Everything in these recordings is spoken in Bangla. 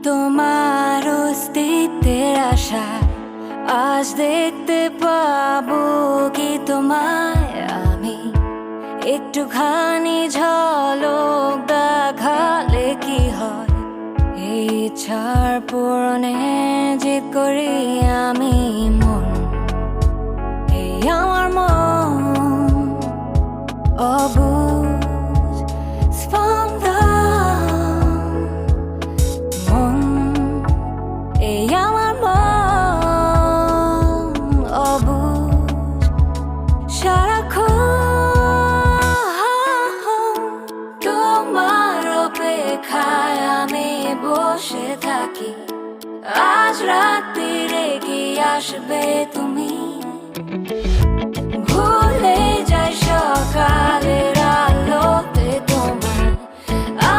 তোমার অস্তিত্বের আশা আজ দেখতে পাবো কি তোমায় আমি একটুখানি ঝলক দেখালে কি হয় এই ইচ্ছার পূরণে জিদ করি আমি মন এই আমার মন অবুঝ স্পন্দন মন এই আমার মন অবুঝ সারাক্ষণ তোমার অপেক্ষায় আমি বসে থাকি আজ রাত্রিরে কি আসবে তুমি ভুলে যাই সকালের আলোতে তোমার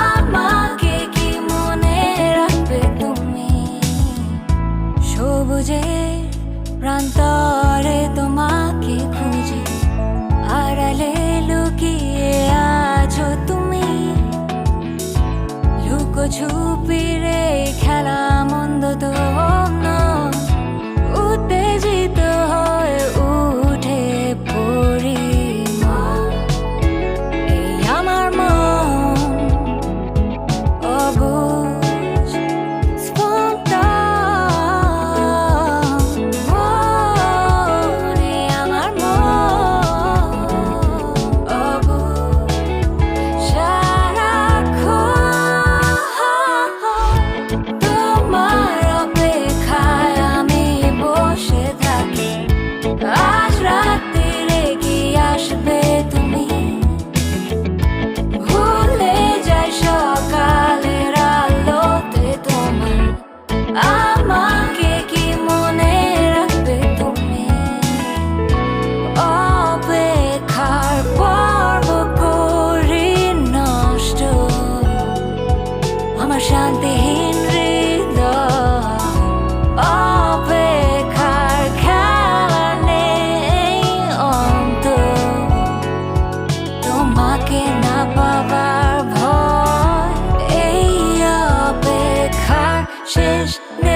আমাকে কি মনে রাখবে তুমি সবুজের প্রান্তরে তোমাকে খুঁজে আড়ালে লুকিয়ে আছো তুমি লুকোছুপিরে খেলা মন্দ তো নয় উত্তেজিত হয়ে উঠে পড়ি এই আমার মন অবুঝ স্পন্দন মন এই আমার মন অবুঝ সারাক্ষণ তোমার অপেক্ষায় আমি বসে থাকি আজ রাত্রিরে কি আসবে তুমি ভুলে যাই সকালের আলোতে তোমার আমাকে কি মনে রাখবে তুমি অপেক্ষার পর্ব করি নষ্ট আমার শান্তিহীন হৃদয় অপেক্ষার খেলা নেই অন্ত তোমাকে না পাবার ভয় এই অপেক্ষার শেষ নেই